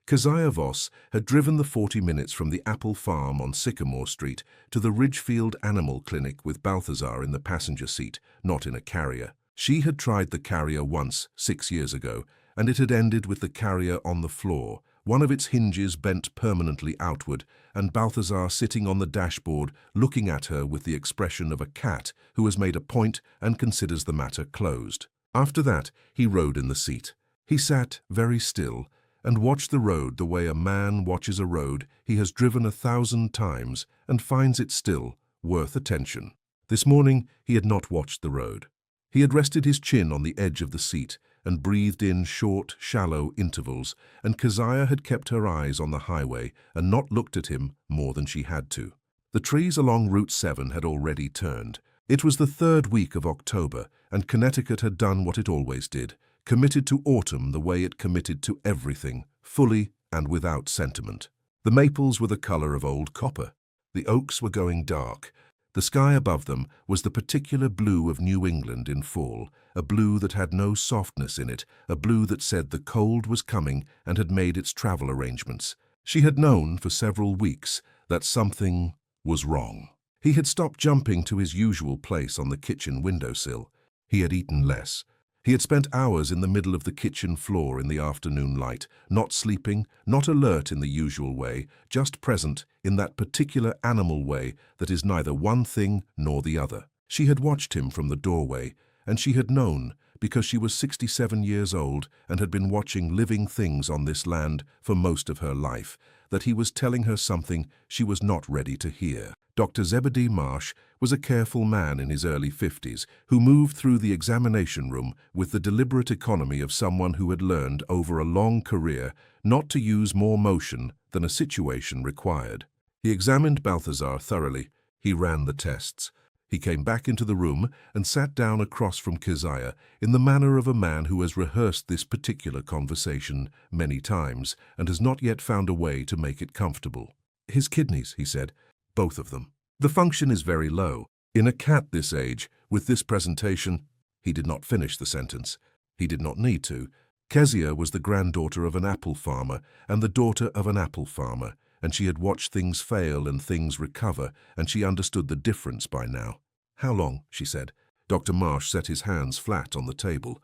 Keziah Voss had driven the 40 minutes from the apple farm on Sycamore Street to the Ridgefield Animal Clinic with Balthazar in the passenger seat, not in a carrier. She had tried the carrier once, 6 years ago, and it had ended with the carrier on the floor, one of its hinges bent permanently outward, and Balthazar sitting on the dashboard looking at her with the expression of a cat who has made a point and considers the matter closed. After that, he rode in the seat. He sat very still and watched the road the way a man watches a road he has driven 1,000 times and finds it still worth attention. This morning he had not watched the road. He had rested his chin on the edge of the seat and breathed in short, shallow intervals, and Keziah had kept her eyes on the highway and not looked at him more than she had to. The trees along Route 7 had already turned. It was the 3rd week of October, and Connecticut had done what it always did, committed to autumn the way it committed to everything, fully and without sentiment. The maples were the color of old copper. The oaks were going dark. The sky above them was the particular blue of New England in fall, a blue that had no softness in it, a blue that said the cold was coming and had made its travel arrangements. She had known for several weeks that something was wrong. He had stopped jumping to his usual place on the kitchen windowsill. He had eaten less. He had spent hours in the middle of the kitchen floor in the afternoon light, not sleeping, not alert in the usual way, just present in that particular animal way that is neither one thing nor the other. She had watched him from the doorway, and she had known, because she was 67 years old and had been watching living things on this land for most of her life, that he was telling her something she was not ready to hear. Dr. Zebedee Marsh was a careful man in his early 50s who moved through the examination room with the deliberate economy of someone who had learned over a long career not to use more motion than a situation required. He examined Balthazar thoroughly. He ran the tests. He came back into the room and sat down across from Keziah in the manner of a man who has rehearsed this particular conversation many times and has not yet found a way to make it comfortable. "His kidneys," he said. "Both of them. The function is very low. In a cat this age, with this presentation—" He did not finish the sentence. He did not need to. Keziah was the granddaughter of an apple farmer and the daughter of an apple farmer, and she had watched things fail and things recover, and she understood the difference by now. "How long?" she said. Dr. Marsh set his hands flat on the table.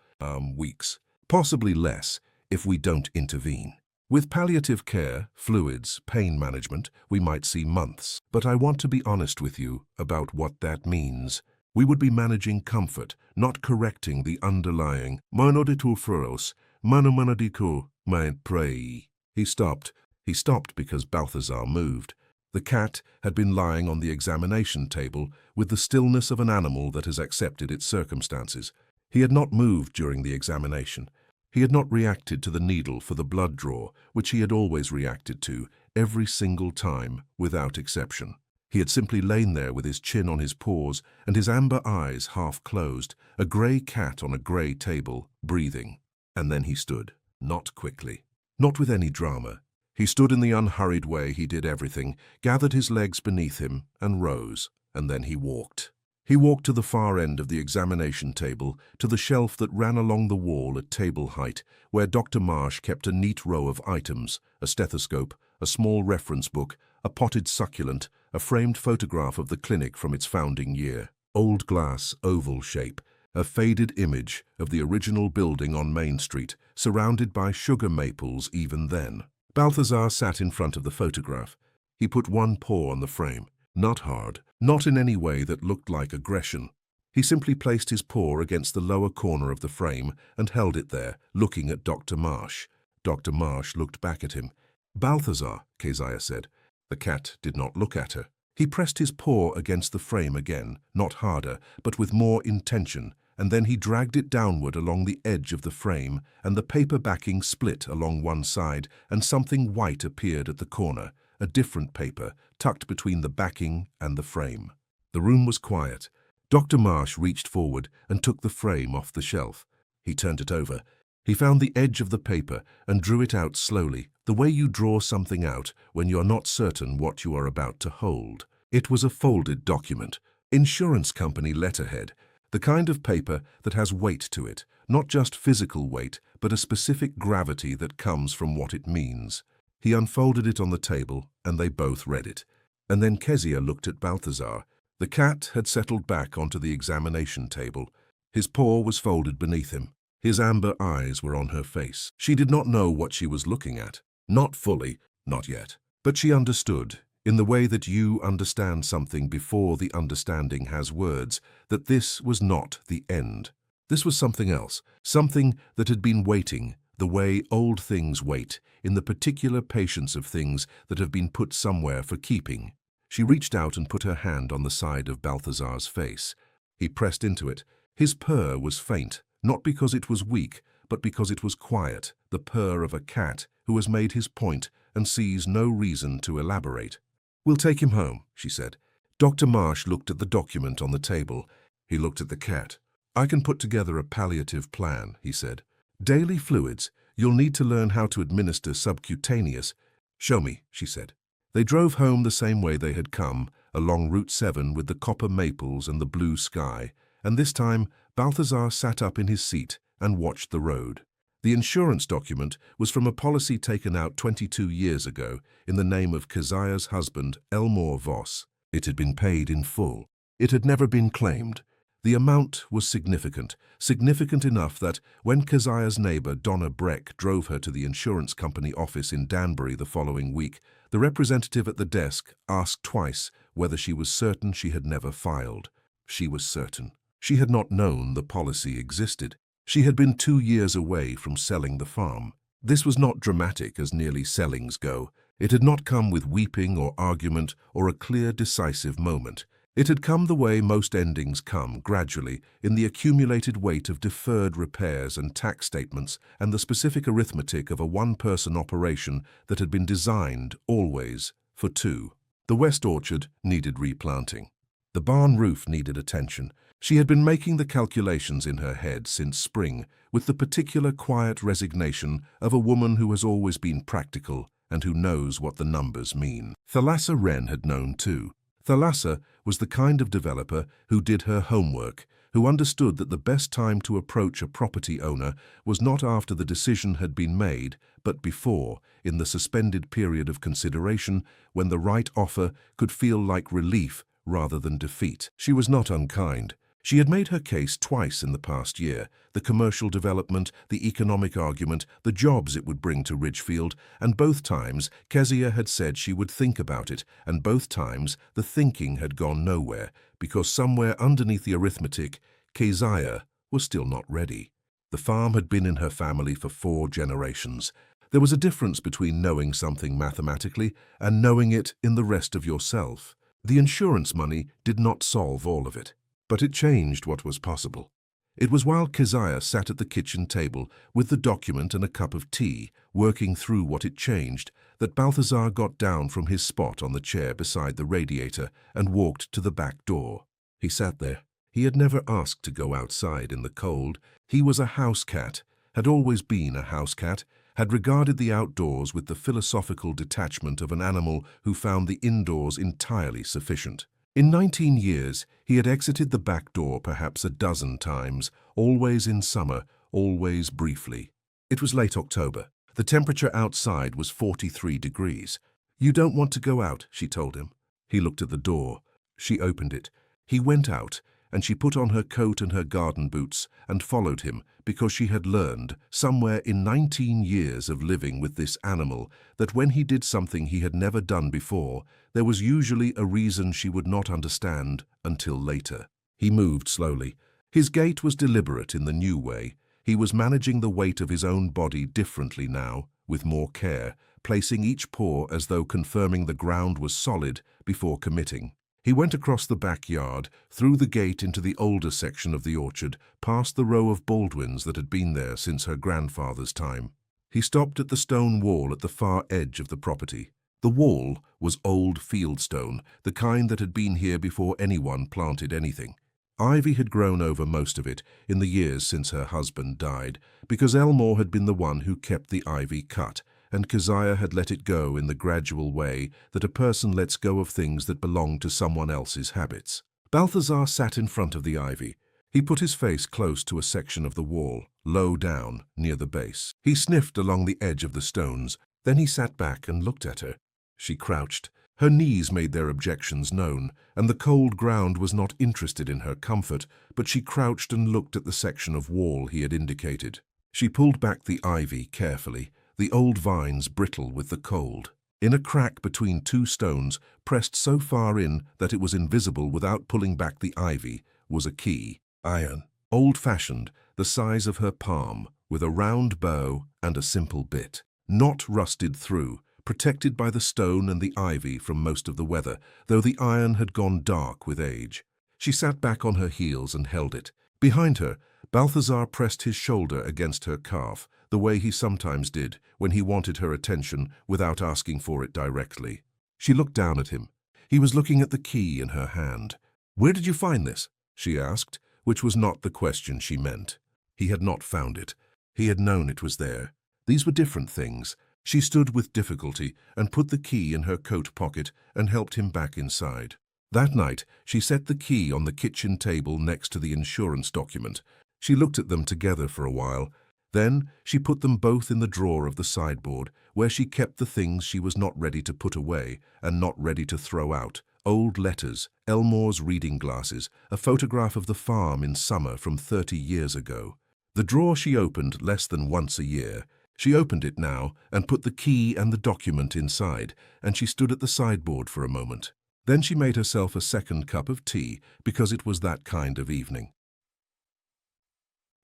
Weeks. Possibly less, if we don't intervene. With palliative care, fluids, pain management, we might see months. But I want to be honest with you about what that means. We would be managing comfort, not correcting the underlying monoditu furos, manomanadiku, my pray. He stopped. He stopped because Balthazar moved. The cat had been lying on the examination table with the stillness of an animal that has accepted its circumstances. He had not moved during the examination. He had not reacted to the needle for the blood draw, which he had always reacted to, every single time, without exception. He had simply lain there with his chin on his paws and his amber eyes half closed, a grey cat on a grey table, breathing. And then he stood, not quickly, not with any drama. He stood in the unhurried way he did everything, gathered his legs beneath him, and rose, and then he walked. He walked to the far end of the examination table, to the shelf that ran along the wall at table height, where Dr. Marsh kept a neat row of items, a stethoscope, a small reference book, a potted succulent, a framed photograph of the clinic from its founding year, old glass, oval shape, a faded image of the original building on Main Street, surrounded by sugar maples even then. Balthazar sat in front of the photograph. He put one paw on the frame. Not hard, not in any way that looked like aggression. He simply placed his paw against the lower corner of the frame and held it there, looking at Dr. Marsh. Dr. Marsh looked back at him. "Balthazar," Keziah said. The cat did not look at her. He pressed his paw against the frame again, not harder, but with more intention, and then he dragged it downward along the edge of the frame, and the paper backing split along one side, and something white appeared at the corner, a different paper, tucked between the backing and the frame. The room was quiet. Dr. Marsh reached forward and took the frame off the shelf. He turned it over. He found the edge of the paper and drew it out slowly, the way you draw something out when you are not certain what you are about to hold. It was a folded document, insurance company letterhead, the kind of paper that has weight to it, not just physical weight, but a specific gravity that comes from what it means. He unfolded it on the table, and they both read it. And then Keziah looked at Balthazar. The cat had settled back onto the examination table. His paw was folded beneath him. His amber eyes were on her face. She did not know what she was looking at. Not fully, not yet. But she understood, in the way that you understand something before the understanding has words, that this was not the end. This was something else, something that had been waiting, the way old things wait, in the particular patience of things that have been put somewhere for keeping. She reached out and put her hand on the side of Balthazar's face. He pressed into it. His purr was faint, not because it was weak, but because it was quiet, the purr of a cat who has made his point and sees no reason to elaborate. "We'll take him home," she said. Dr. Marsh looked at the document on the table. He looked at the cat. "I can put together a palliative plan," he said. "Daily fluids. You'll need to learn how to administer subcutaneous." "Show me," she said. They drove home the same way they had come, along Route 7 with the copper maples and the blue sky, and this time Balthazar sat up in his seat and watched the road. The insurance document was from a policy taken out 22 years ago in the name of Keziah's husband, Keziah Voss. It had been paid in full. It had never been claimed. The amount was significant, significant enough that when Keziah's neighbor, Donna Breck, drove her to the insurance company office in Danbury the following week, the representative at the desk asked twice whether she was certain she had never filed. She was certain. She had not known the policy existed. She had been 2 years away from selling the farm. This was not dramatic as nearly sellings go. It had not come with weeping or argument or a clear, decisive moment. It had come the way most endings come, gradually, in the accumulated weight of deferred repairs and tax statements and the specific arithmetic of a one-person operation that had been designed, always, for two. The West Orchard needed replanting. The barn roof needed attention. She had been making the calculations in her head since spring, with the particular quiet resignation of a woman who has always been practical and who knows what the numbers mean. Thalassa Wren had known too. Thalassa was the kind of developer who did her homework, who understood that the best time to approach a property owner was not after the decision had been made, but before, in the suspended period of consideration, when the right offer could feel like relief rather than defeat. She was not unkind. She had made her case twice in the past year, the commercial development, the economic argument, the jobs it would bring to Ridgefield, and both times Keziah had said she would think about it, and both times the thinking had gone nowhere, because somewhere underneath the arithmetic, Keziah was still not ready. The farm had been in her family for 4 generations. There was a difference between knowing something mathematically and knowing it in the rest of yourself. The insurance money did not solve all of it. But it changed what was possible. It was while Keziah sat at the kitchen table with the document and a cup of tea, working through what it changed, that Balthazar got down from his spot on the chair beside the radiator and walked to the back door. He sat there. He had never asked to go outside in the cold. He was a house cat, had always been a house cat, had regarded the outdoors with the philosophical detachment of an animal who found the indoors entirely sufficient. In 19 years, he had exited the back door perhaps a dozen times, always in summer, always briefly. It was late October. The temperature outside was 43 degrees. "You don't want to go out," she told him. He looked at the door. She opened it. He went out, and she put on her coat and her garden boots and followed him because she had learned, somewhere in 19 years of living with this animal, that when he did something he had never done before, there was usually a reason she would not understand until later. He moved slowly. His gait was deliberate in the new way. He was managing the weight of his own body differently now, with more care, placing each paw as though confirming the ground was solid before committing. He went across the backyard, through the gate into the older section of the orchard, past the row of Baldwins that had been there since her grandfather's time. He stopped at the stone wall at the far edge of the property. The wall was old fieldstone, the kind that had been here before anyone planted anything. Ivy had grown over most of it in the years since her husband died, because Elmore had been the one who kept the ivy cut, and Keziah had let it go in the gradual way that a person lets go of things that belong to someone else's habits. Balthazar sat in front of the ivy. He put his face close to a section of the wall, low down, near the base. He sniffed along the edge of the stones, then he sat back and looked at her. She crouched. Her knees made their objections known, and the cold ground was not interested in her comfort, but she crouched and looked at the section of wall he had indicated. She pulled back the ivy carefully, the old vines brittle with the cold. In a crack between two stones, pressed so far in that it was invisible without pulling back the ivy, was a key. Iron, old-fashioned, the size of her palm, with a round bow and a simple bit. Not rusted through, protected by the stone and the ivy from most of the weather, though the iron had gone dark with age. She sat back on her heels and held it. Behind her, Balthazar pressed his shoulder against her calf, the way he sometimes did when he wanted her attention without asking for it directly. She looked down at him. He was looking at the key in her hand. "Where did you find this?" she asked, which was not the question she meant. He had not found it. He had known it was there. These were different things. She stood with difficulty and put the key in her coat pocket and helped him back inside. That night, she set the key on the kitchen table next to the insurance document. She looked at them together for a while. Then she put them both in the drawer of the sideboard, where she kept the things she was not ready to put away and not ready to throw out. Old letters, Elmore's reading glasses, a photograph of the farm in summer from 30 years ago. The drawer she opened less than once a year. She opened it now and put the key and the document inside, and she stood at the sideboard for a moment. Then she made herself a second cup of tea because it was that kind of evening.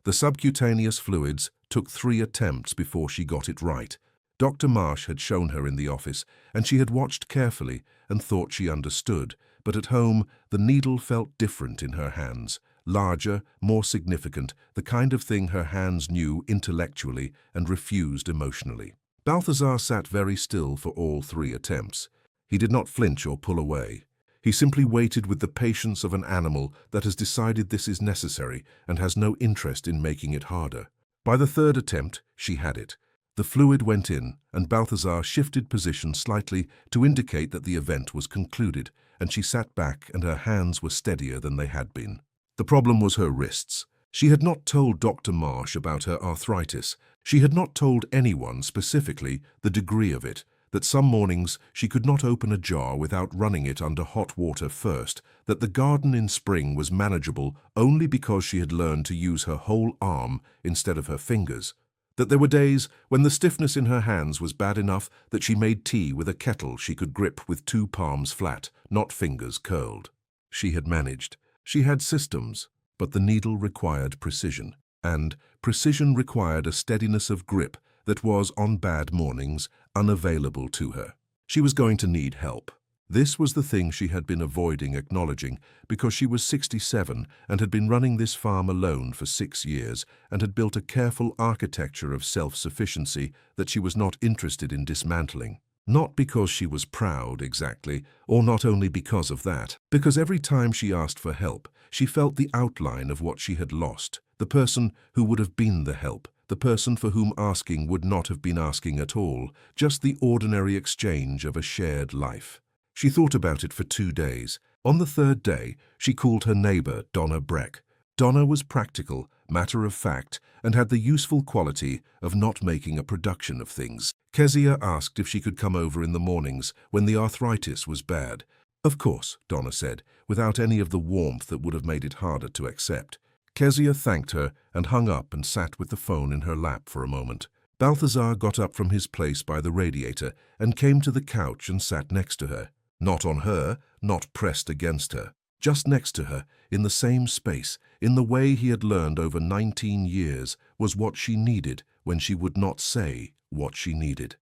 The subcutaneous fluids took 3 attempts before she got it right. Dr. Marsh had shown her in the office, and she had watched carefully and thought she understood, but at home the needle felt different in her hands, larger, more significant, the kind of thing her hands knew intellectually and refused emotionally. Balthazar sat very still for all 3 attempts. He did not flinch or pull away. He simply waited with the patience of an animal that has decided this is necessary and has no interest in making it harder. By the 3rd attempt, she had it. The fluid went in, and Balthazar shifted position slightly to indicate that the event was concluded, and she sat back and her hands were steadier than they had been. The problem was her wrists. She had not told Dr. Marsh about her arthritis. She had not told anyone specifically the degree of it, that some mornings she could not open a jar without running it under hot water first, that the garden in spring was manageable only because she had learned to use her whole arm instead of her fingers, that there were days when the stiffness in her hands was bad enough that she made tea with a kettle she could grip with 2 palms flat, not fingers curled. She had managed. She had systems, but the needle required precision, and precision required a steadiness of grip that was, on bad mornings, unavailable to her. She was going to need help. This was the thing she had been avoiding acknowledging because she was 67 and had been running this farm alone for 6 years and had built a careful architecture of self-sufficiency that she was not interested in dismantling. Not because she was proud, exactly, or not only because of that, because every time she asked for help, she felt the outline of what she had lost, the person who would have been the help, the person for whom asking would not have been asking at all, just the ordinary exchange of a shared life. She thought about it for 2 days. On the 3rd day, she called her neighbor, Donna Breck. Donna was practical, matter-of-fact, and had the useful quality of not making a production of things. Keziah asked if she could come over in the mornings when the arthritis was bad. "Of course," Donna said, without any of the warmth that would have made it harder to accept. Keziah thanked her and hung up and sat with the phone in her lap for a moment. Balthazar got up from his place by the radiator and came to the couch and sat next to her. Not on her, not pressed against her. Just next to her, in the same space, in the way he had learned over 19 years, was what she needed when she would not say what she needed.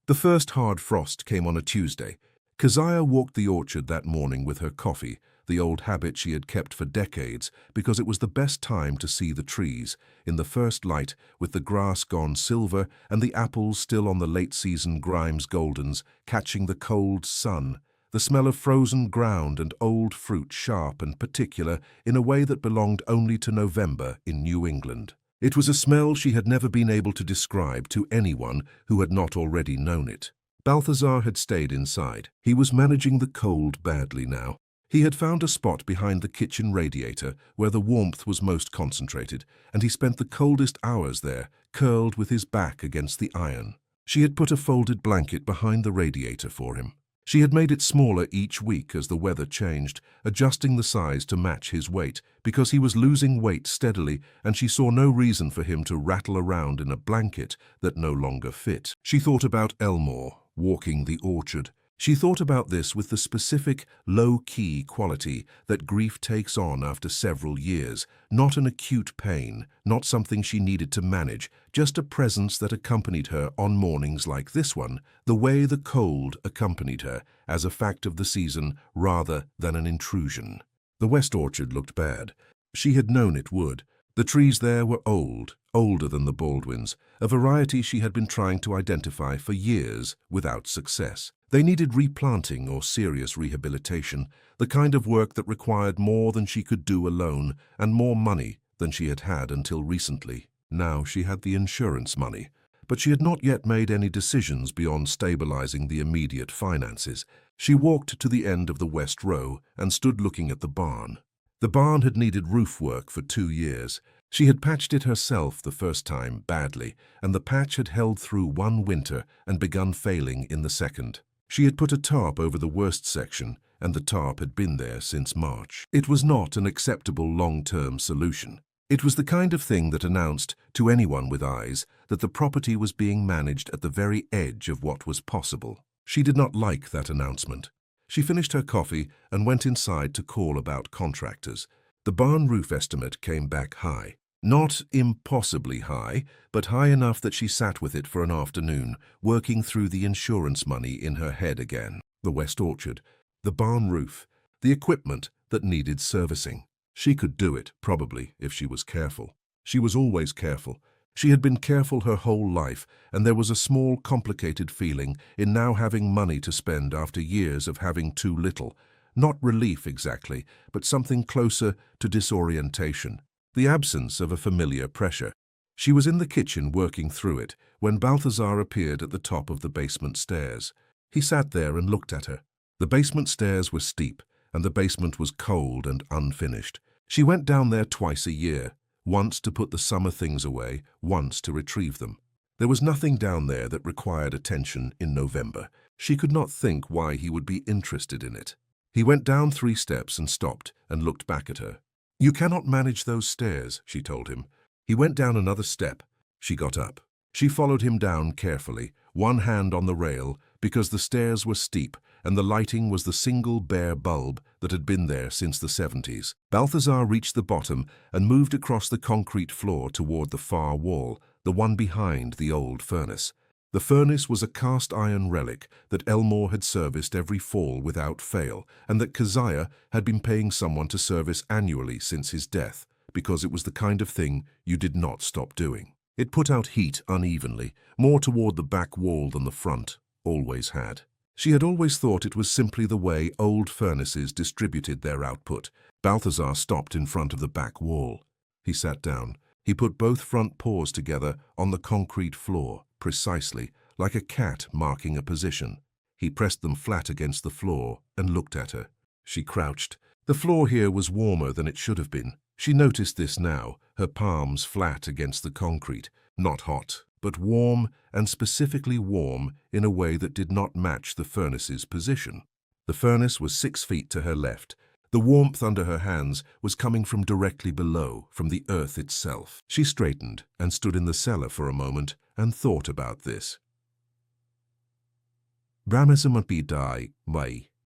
The first hard frost came on a Tuesday. Keziah walked the orchard that morning with her coffee, the old habit she had kept for decades, because it was the best time to see the trees, in the first light, with the grass gone silver and the apples still on the late-season Grimes Goldens, catching the cold sun, the smell of frozen ground and old fruit sharp and particular in a way that belonged only to November in New England. It was a smell she had never been able to describe to anyone who had not already known it. Balthazar had stayed inside. He was managing the cold badly now. He had found a spot behind the kitchen radiator where the warmth was most concentrated, and he spent the coldest hours there, curled with his back against the iron. She had put a folded blanket behind the radiator for him. She had made it smaller each week as the weather changed, adjusting the size to match his weight, because he was losing weight steadily, and she saw no reason for him to rattle around in a blanket that no longer fit. She thought about Elmore, walking the orchard. She thought about this with the specific, low-key quality that grief takes on after several years, not an acute pain, not something she needed to manage, just a presence that accompanied her on mornings like this one, the way the cold accompanied her, as a fact of the season rather than an intrusion. The West Orchard looked bad. She had known it would. The trees there were old, older than the Baldwins, a variety she had been trying to identify for years without success. They needed replanting or serious rehabilitation, the kind of work that required more than she could do alone and more money than she had had until recently. Now she had the insurance money, but she had not yet made any decisions beyond stabilizing the immediate finances. She walked to the end of the west row and stood looking at the barn. The barn had needed roof work for 2 years. She had patched it herself the first time badly, and the patch had held through one winter and begun failing in the second. She had put a tarp over the worst section, and the tarp had been there since March. It was not an acceptable long-term solution. It was the kind of thing that announced, to anyone with eyes, that the property was being managed at the very edge of what was possible. She did not like that announcement. She finished her coffee and went inside to call about contractors. The barn roof estimate came back high. Not impossibly high, but high enough that she sat with it for an afternoon, working through the insurance money in her head again. The West Orchard, the barn roof, the equipment that needed servicing. She could do it, probably, if she was careful. She was always careful. She had been careful her whole life, and there was a small, complicated feeling in now having money to spend after years of having too little. Not relief exactly, but something closer to disorientation. The absence of a familiar pressure. She was in the kitchen working through it when Balthazar appeared at the top of the basement stairs. He sat there and looked at her. The basement stairs were steep, and the basement was cold and unfinished. She went down there twice a year, once to put the summer things away, once to retrieve them. There was nothing down there that required attention in November. She could not think why he would be interested in it. He went down 3 steps and stopped and looked back at her. "You cannot manage those stairs," she told him. He went down another step. She got up. She followed him down carefully, one hand on the rail, because the stairs were steep and the lighting was the single bare bulb that had been there since the 70s. Balthazar reached the bottom and moved across the concrete floor toward the far wall, the one behind the old furnace. The furnace was a cast-iron relic that Elmore had serviced every fall without fail, and that Keziah had been paying someone to service annually since his death, because it was the kind of thing you did not stop doing. It put out heat unevenly, more toward the back wall than the front, always had. She had always thought it was simply the way old furnaces distributed their output. Balthazar stopped in front of the back wall. He sat down. He put both front paws together on the concrete floor, precisely, like a cat marking a position. He pressed them flat against the floor and looked at her. She crouched. The floor here was warmer than it should have been. She noticed this now, her palms flat against the concrete. Not hot, but warm, and specifically warm in a way that did not match the furnace's position. The furnace was 6 feet to her left. The warmth under her hands was coming from directly below, from the earth itself. She straightened and stood in the cellar for a moment and thought about this.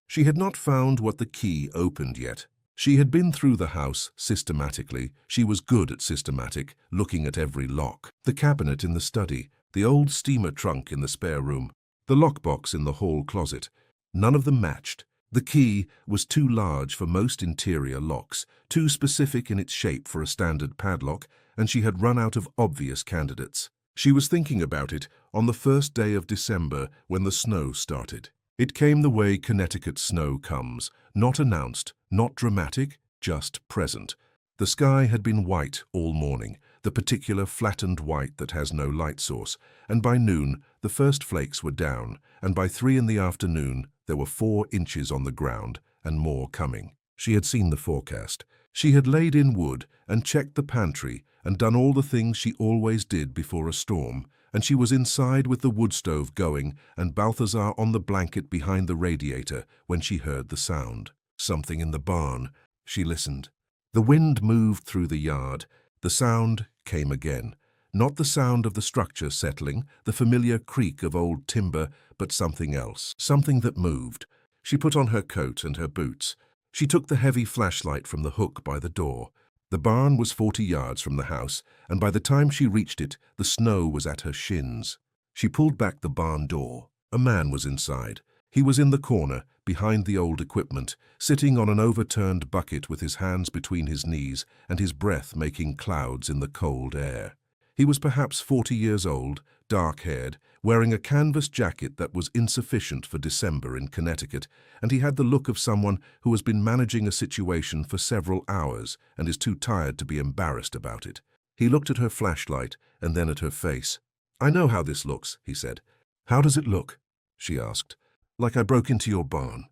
She had not found what the key opened yet. She had been through the house systematically. She was good at systematic, looking at every lock. The cabinet in the study, the old steamer trunk in the spare room, the lockbox in the hall closet. None of them matched. The key was too large for most interior locks, too specific in its shape for a standard padlock, and she had run out of obvious candidates. She was thinking about it on the first day of December when the snow started. It came the way Connecticut snow comes, not announced, not dramatic, just present. The sky had been white all morning, the particular flattened white that has no light source, and by noon the first flakes were down, and by 3 in the afternoon there were 4 inches on the ground and more coming. She had seen the forecast. She had laid in wood and checked the pantry and done all the things she always did before a storm, and she was inside with the wood stove going and Balthazar on the blanket behind the radiator when she heard the sound. Something in the barn. She listened. The wind moved through the yard. The sound came again. Not the sound of the structure settling, the familiar creak of old timber, but something else, something that moved. She put on her coat and her boots. She took the heavy flashlight from the hook by the door. The barn was 40 yards from the house, and by the time she reached it, the snow was at her shins. She pulled back the barn door. A man was inside. He was in the corner, behind the old equipment, sitting on an overturned bucket with his hands between his knees and his breath making clouds in the cold air. He was perhaps 40 years old, dark-haired, wearing a canvas jacket that was insufficient for December in Connecticut, and he had the look of someone who has been managing a situation for several hours and is too tired to be embarrassed about it. He looked at her flashlight and then at her face. "I know how this looks," he said. "How does it look?" she asked. "Like I broke into your barn."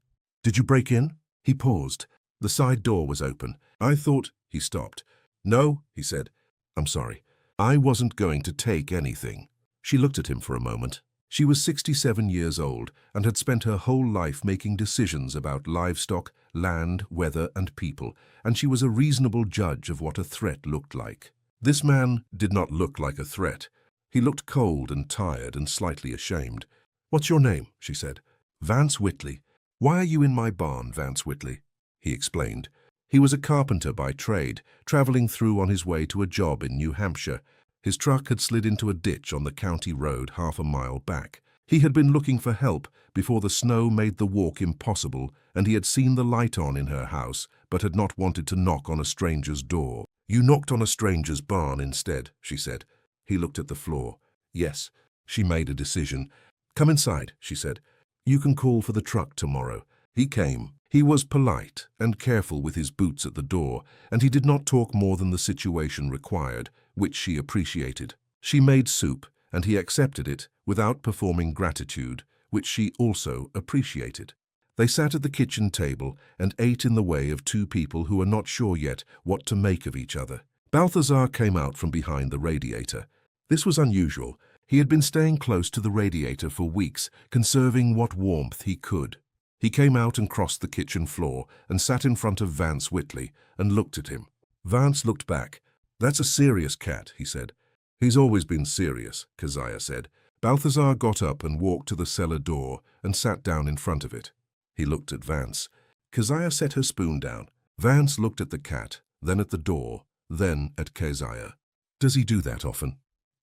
"Did you break in?" He paused. The side door was open. "I thought—" He stopped. "No," he said. "I'm sorry. I wasn't going to take anything." She looked at him for a moment. She was 67 years old and had spent her whole life making decisions about livestock, land, weather, and people, and she was a reasonable judge of what a threat looked like. This man did not look like a threat. He looked cold and tired and slightly ashamed. "What's your name?" she said. "Vance Whitley." "Why are you in my barn, Vance Whitley?" He explained. He was a carpenter by trade, traveling through on his way to a job in New Hampshire. His truck had slid into a ditch on the county road half a mile back. He had been looking for help before the snow made the walk impossible, and he had seen the light on in her house, but had not wanted to knock on a stranger's door. "You knocked on a stranger's barn instead," she said. He looked at the floor. "Yes." She made a decision. "Come inside," she said. "You can call for the truck tomorrow." He came. He was polite and careful with his boots at the door, and he did not talk more than the situation required, which she appreciated. She made soup, and he accepted it without performing gratitude, which she also appreciated. They sat at the kitchen table and ate in the way of two people who were not sure yet what to make of each other. Balthazar came out from behind the radiator. This was unusual. He had been staying close to the radiator for weeks, conserving what warmth he could. He came out and crossed the kitchen floor and sat in front of Vance Whitley and looked at him. Vance looked back. "That's a serious cat," he said. "He's always been serious," Keziah said. Balthazar got up and walked to the cellar door and sat down in front of it. He looked at Vance. Keziah set her spoon down. Vance looked at the cat, then at the door, then at Keziah. "Does he do that often?"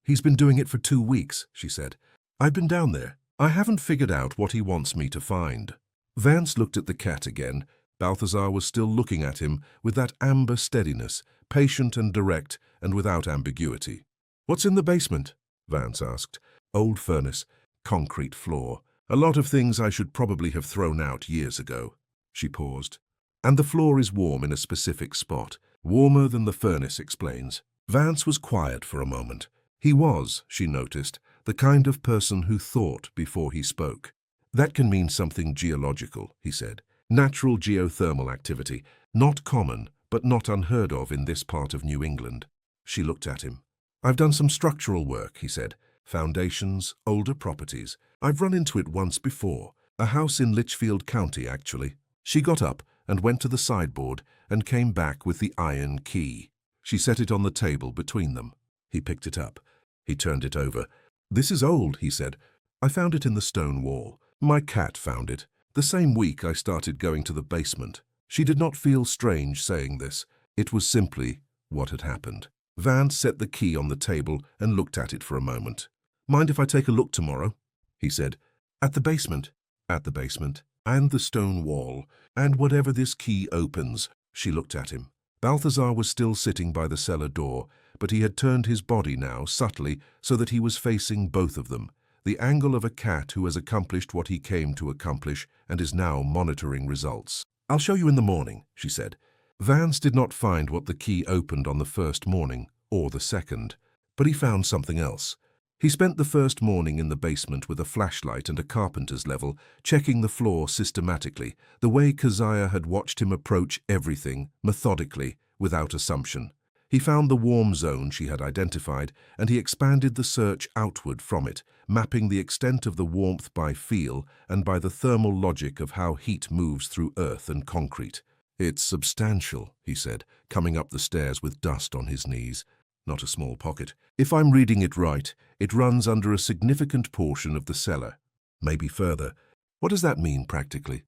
"He's been doing it for 2 weeks," she said. "I've been down there. I haven't figured out what he wants me to find." Vance looked at the cat again. Balthazar was still looking at him with that amber steadiness, patient and direct and without ambiguity. "What's in the basement?" Vance asked. "Old furnace, concrete floor. A lot of things I should probably have thrown out years ago." She paused. "And the floor is warm in a specific spot. Warmer than the furnace explains." Vance was quiet for a moment. He was, she noticed, the kind of person who thought before he spoke. "That can mean something geological," he said. "Natural geothermal activity. Not common, but not unheard of in this part of New England." She looked at him. "I've done some structural work," he said. "Foundations, older properties. I've run into it once before. A house in Litchfield County, actually." She got up and went to the sideboard and came back with the iron key. She set it on the table between them. He picked it up. He turned it over. "This is old," he said. "I found it in the stone wall. My cat found it. The same week I started going to the basement." She did not feel strange saying this. It was simply what had happened. Vance set the key on the table and looked at it for a moment. "Mind if I take a look tomorrow?" he said. "At the basement?" "At the basement. And the stone wall. And whatever this key opens." She looked at him. Balthazar was still sitting by the cellar door, but he had turned his body now, subtly, so that he was facing both of them. The angle of a cat who has accomplished what he came to accomplish and is now monitoring results. "I'll show you in the morning," she said. Vance did not find what the key opened on the first morning, or the second, but he found something else. He spent the first morning in the basement with a flashlight and a carpenter's level, checking the floor systematically, the way Keziah had watched him approach everything, methodically, without assumption. He found the warm zone she had identified, and he expanded the search outward from it, mapping the extent of the warmth by feel and by the thermal logic of how heat moves through earth and concrete. "It's substantial," he said, coming up the stairs with dust on his knees. "Not a small pocket. If I'm reading it right, it runs under a significant portion of the cellar. Maybe further. What does that mean practically?"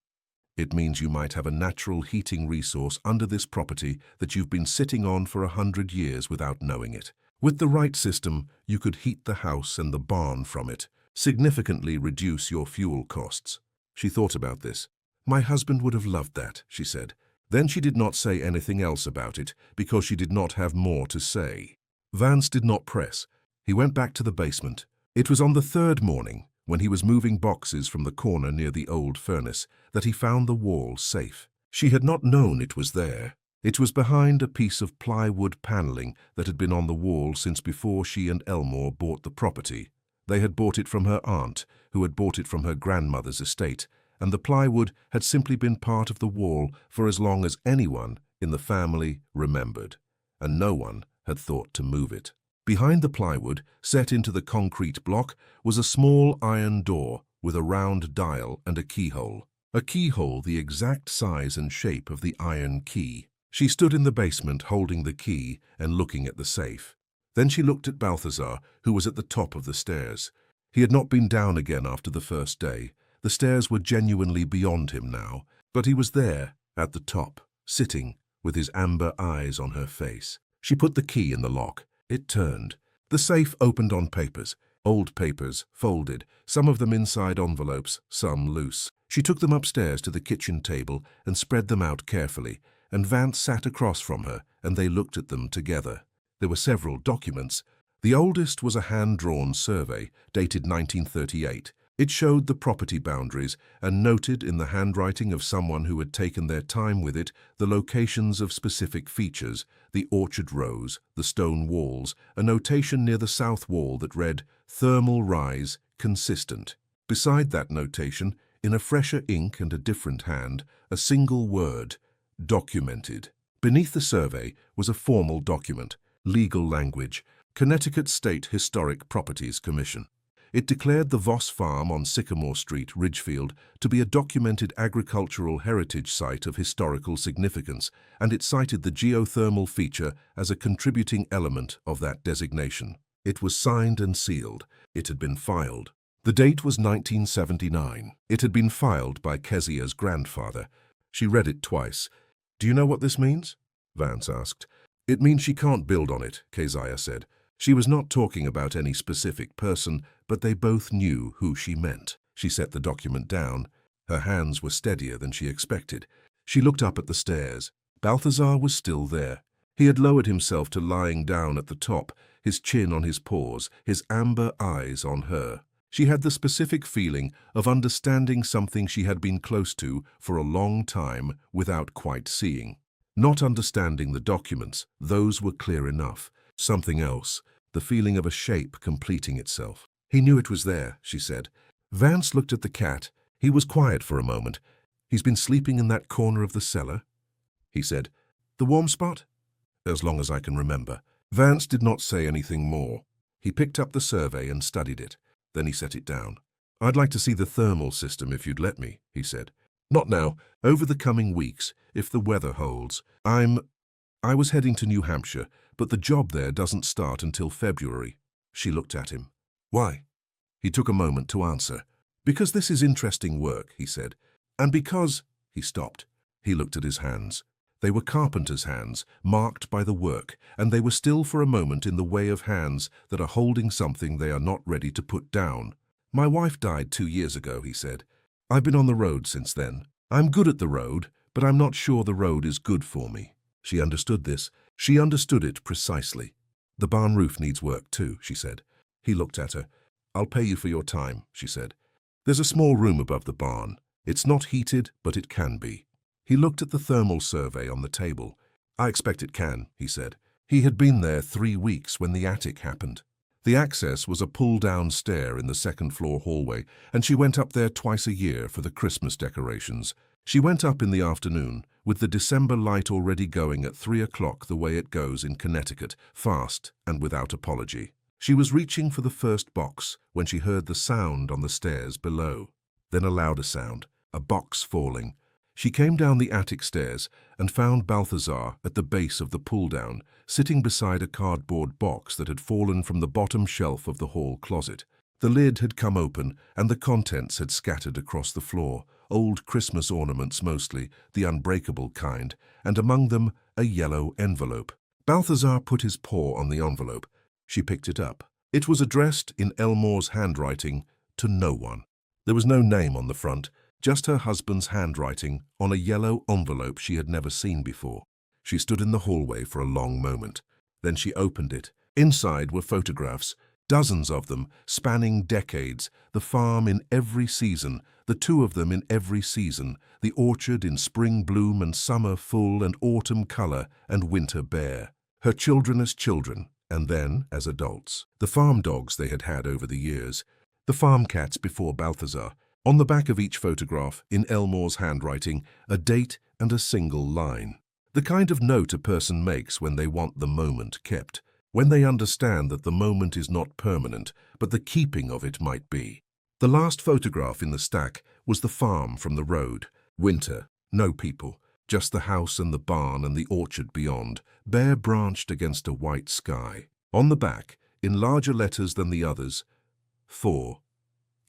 "It means you might have a natural heating resource under this property that you've been sitting on for 100 years without knowing it. With the right system, you could heat the house and the barn from it, significantly reduce your fuel costs." She thought about this. "My husband would have loved that," she said. Then she did not say anything else about it, because she did not have more to say. Vance did not press. He went back to the basement. It was on the third morning, when he was moving boxes from the corner near the old furnace, that he found the wall safe. She had not known it was there. It was behind a piece of plywood paneling that had been on the wall since before she and Elmore bought the property. They had bought it from her aunt, who had bought it from her grandmother's estate, and the plywood had simply been part of the wall for as long as anyone in the family remembered, and no one had thought to move it. Behind the plywood, set into the concrete block, was a small iron door with a round dial and a keyhole the exact size and shape of the iron key. She stood in the basement holding the key and looking at the safe. Then she looked at Balthazar, who was at the top of the stairs. He had not been down again after the first day. The stairs were genuinely beyond him now, but he was there, at the top, sitting, with his amber eyes on her face. She put the key in the lock. It turned. The safe opened on papers. Old papers, folded, some of them inside envelopes, some loose. She took them upstairs to the kitchen table and spread them out carefully, and Vance sat across from her, and they looked at them together. There were several documents. The oldest was a hand-drawn survey, dated 1938. It showed the property boundaries and noted in the handwriting of someone who had taken their time with it the locations of specific features, the orchard rows, the stone walls, a notation near the south wall that read, "Thermal rise, consistent." Beside that notation, in a fresher ink and a different hand, a single word, "Documented." Beneath the survey was a formal document, legal language, Connecticut State Historic Properties Commission. It declared the Voss farm on Sycamore Street, Ridgefield, to be a documented agricultural heritage site of historical significance, and it cited the geothermal feature as a contributing element of that designation. It was signed and sealed. It had been filed. The date was 1979. It had been filed by Keziah's grandfather. She read it twice. "Do you know what this means?" Vance asked. "It means she can't build on it," Keziah said. She was not talking about any specific person, but they both knew who she meant. She set the document down. Her hands were steadier than she expected. She looked up at the stairs. Balthazar was still there. He had lowered himself to lying down at the top, his chin on his paws, his amber eyes on her. She had the specific feeling of understanding something she had been close to for a long time without quite seeing. Not understanding the documents, those were clear enough. Something else, the feeling of a shape completing itself. "He knew it was there," she said. Vance looked at the cat. He was quiet for a moment. "He's been sleeping in that corner of the cellar?" he said. "The warm spot?" "As long as I can remember." Vance did not say anything more. He picked up the survey and studied it. Then he set it down. "I'd like to see the thermal system if you'd let me," he said. "Not now. Over the coming weeks, if the weather holds. I was heading to New Hampshire, but the job there doesn't start until February." She looked at him. "Why?" He took a moment to answer. "Because this is interesting work," he said. "And because—" He stopped. He looked at his hands. They were carpenter's hands, marked by the work, and they were still for a moment in the way of hands that are holding something they are not ready to put down. "My wife died 2 years ago," he said. "I've been on the road since then. I'm good at the road, but I'm not sure the road is good for me." She understood this. She understood it precisely. "The barn roof needs work too," she said. He looked at her. "I'll pay you for your time," she said. "There's a small room above the barn. It's not heated, but it can be." He looked at the thermal survey on the table. "I expect it can," he said. He had been there 3 weeks when the attic happened. The access was a pull-down stair in the second-floor hallway, and she went up there twice a year for the Christmas decorations. She went up in the afternoon, with the December light already going at 3 o'clock the way it goes in Connecticut, fast and without apology. She was reaching for the first box when she heard the sound on the stairs below. Then a louder sound, a box falling. She came down the attic stairs and found Balthazar at the base of the pull-down, sitting beside a cardboard box that had fallen from the bottom shelf of the hall closet. The lid had come open and the contents had scattered across the floor, old Christmas ornaments mostly, the unbreakable kind, and among them a yellow envelope. Balthazar put his paw on the envelope. She picked it up. It was addressed in Elmore's handwriting to no one. There was no name on the front, just her husband's handwriting on a yellow envelope she had never seen before. She stood in the hallway for a long moment. Then she opened it. Inside were photographs, dozens of them, spanning decades, the farm in every season, the two of them in every season, the orchard in spring bloom and summer full and autumn color and winter bare. Her children as children, and then as adults. The farm dogs they had had over the years, the farm cats before Balthazar. On the back of each photograph, in Elmore's handwriting, a date and a single line. The kind of note a person makes when they want the moment kept, when they understand that the moment is not permanent, but the keeping of it might be. The last photograph in the stack was the farm from the road. Winter, no people, just the house and the barn and the orchard beyond, bare branched against a white sky. On the back, in larger letters than the others, for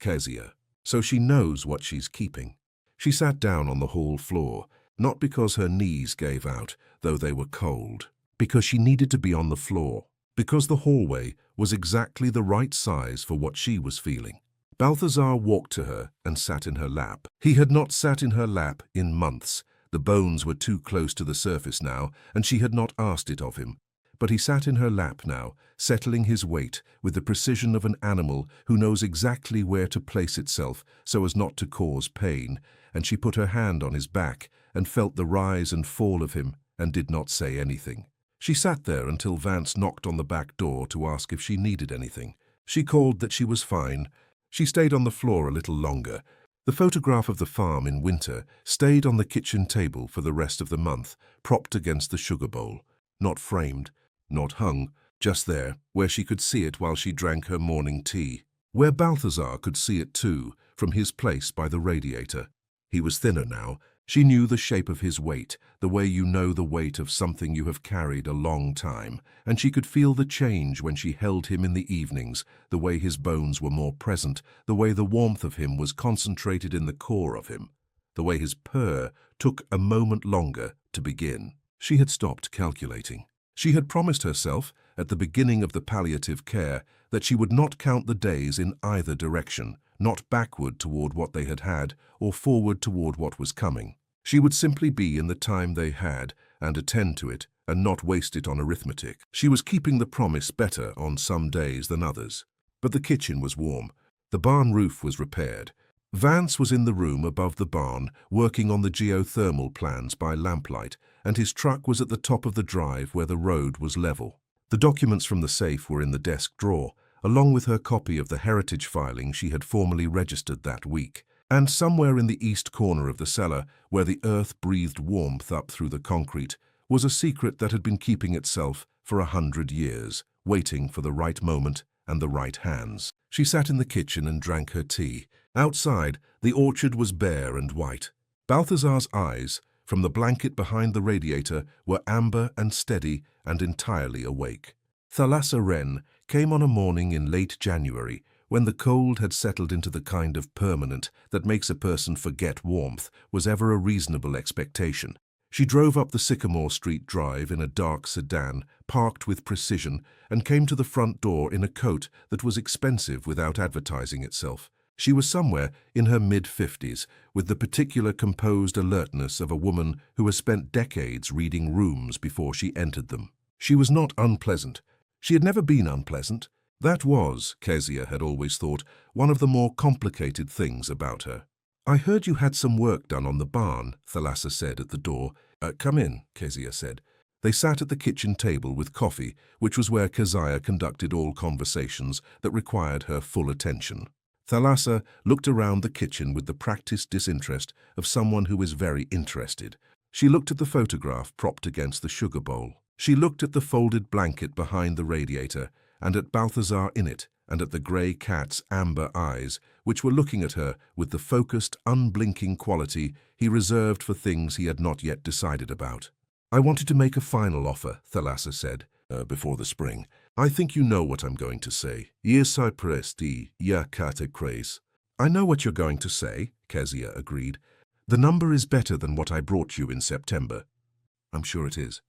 Keziah. So she knows what she's keeping. She sat down on the hall floor, not because her knees gave out, though they were cold, because she needed to be on the floor, because the hallway was exactly the right size for what she was feeling. Balthazar walked to her and sat in her lap. He had not sat in her lap in months. The bones were too close to the surface now, and she had not asked it of him. But he sat in her lap now, settling his weight with the precision of an animal who knows exactly where to place itself so as not to cause pain, and she put her hand on his back and felt the rise and fall of him and did not say anything. She sat there until Vance knocked on the back door to ask if she needed anything. She called that she was fine. She stayed on the floor a little longer. The photograph of the farm in winter stayed on the kitchen table for the rest of the month, propped against the sugar bowl, not framed, not hung, just there, where she could see it while she drank her morning tea, where Balthazar could see it too, from his place by the radiator. He was thinner now. She knew the shape of his weight, the way you know the weight of something you have carried a long time, and she could feel the change when she held him in the evenings, the way his bones were more present, the way the warmth of him was concentrated in the core of him, the way his purr took a moment longer to begin. She had stopped calculating. She had promised herself, at the beginning of the palliative care, that she would not count the days in either direction, not backward toward what they had had, or forward toward what was coming. She would simply be in the time they had, and attend to it, and not waste it on arithmetic. She was keeping the promise better on some days than others. But the kitchen was warm. The barn roof was repaired. Vance was in the room above the barn, working on the geothermal plans by lamplight, and his truck was at the top of the drive where the road was level. The documents from the safe were in the desk drawer, along with her copy of the heritage filing she had formally registered that week. And somewhere in the east corner of the cellar, where the earth breathed warmth up through the concrete, was a secret that had been keeping itself for 100 years, waiting for the right moment and the right hands. She sat in the kitchen and drank her tea. Outside, the orchard was bare and white. Balthazar's eyes, from the blanket behind the radiator, were amber and steady and entirely awake. Thalassa Wren came on a morning in late January, when the cold had settled into the kind of permanent that makes a person forget warmth was ever a reasonable expectation. She drove up the Sycamore Street Drive in a dark sedan, parked with precision, and came to the front door in a coat that was expensive without advertising itself. She was somewhere in her mid-50s, with the particular composed alertness of a woman who has spent decades reading rooms before she entered them. She was not unpleasant. She had never been unpleasant. That was, Keziah had always thought, one of the more complicated things about her. "I heard you had some work done on the barn," Thalassa said at the door. Come in," Keziah said. They sat at the kitchen table with coffee, which was where Keziah conducted all conversations that required her full attention. Thalassa looked around the kitchen with the practiced disinterest of someone who is very interested. She looked at the photograph propped against the sugar bowl. She looked at the folded blanket behind the radiator, and at Balthazar in it, and at the grey cat's amber eyes, which were looking at her with the focused, unblinking quality he reserved for things he had not yet decided about. "I wanted to make a final offer," Thalassa said, before the spring. "I think you know what I'm going to say. Yes, I presti, ya kate craze." "I know what you're going to say," Keziah agreed. "The number is better than what I brought you in September." "I'm sure it is."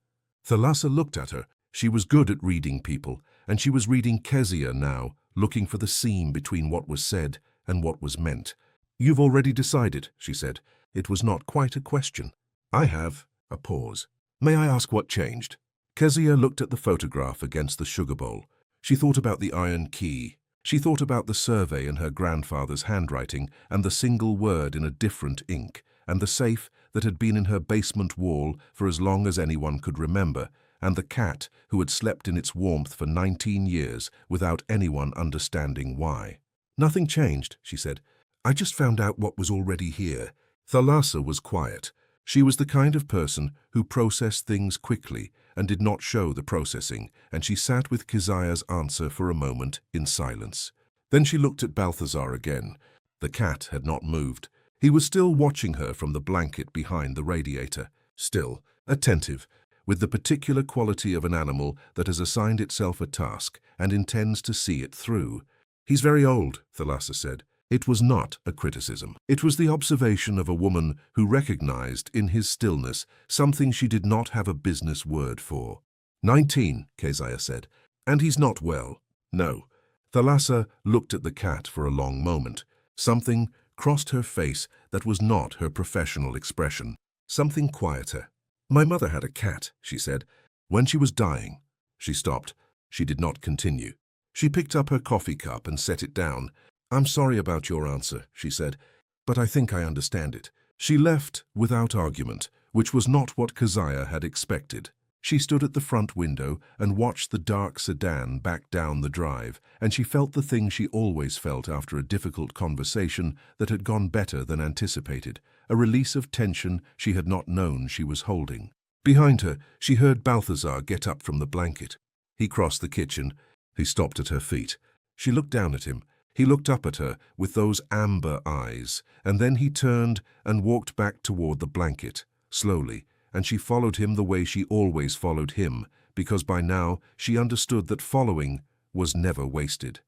Thalassa looked at her. She was good at reading people, and she was reading Keziah now, looking for the seam between what was said and what was meant. "You've already decided," she said. It was not quite a question. "I have." A pause. "May I ask what changed?" Keziah looked at the photograph against the sugar bowl. She thought about the iron key. She thought about the survey in her grandfather's handwriting and the single word in a different ink, and the safe that had been in her basement wall for as long as anyone could remember, and the cat who had slept in its warmth for 19 years without anyone understanding why. "Nothing changed," she said. "I just found out what was already here." Thalassa was quiet. She was the kind of person who processed things quickly and did not show the processing, and she sat with Keziah's answer for a moment in silence. Then she looked at Balthazar again. The cat had not moved. He was still watching her from the blanket behind the radiator, still attentive, with the particular quality of an animal that has assigned itself a task and intends to see it through. "He's very old," Thalassa said. It was not a criticism. It was the observation of a woman who recognized in his stillness something she did not have a business word for. 19, Keziah said. "And he's not well." "No." Thalassa looked at the cat for a long moment. Something crossed her face that was not her professional expression. Something quieter. "My mother had a cat," she said. "When she was dying." She stopped. She did not continue. She picked up her coffee cup and set it down. "I'm sorry about your answer," she said, "but I think I understand it." She left without argument, which was not what Keziah had expected. She stood at the front window and watched the dark sedan back down the drive, and she felt the thing she always felt after a difficult conversation that had gone better than anticipated, a release of tension she had not known she was holding. Behind her, she heard Balthazar get up from the blanket. He crossed the kitchen. He stopped at her feet. She looked down at him. He looked up at her with those amber eyes, and then he turned and walked back toward the blanket, slowly, and she followed him the way she always followed him, because by now she understood that following was never wasted.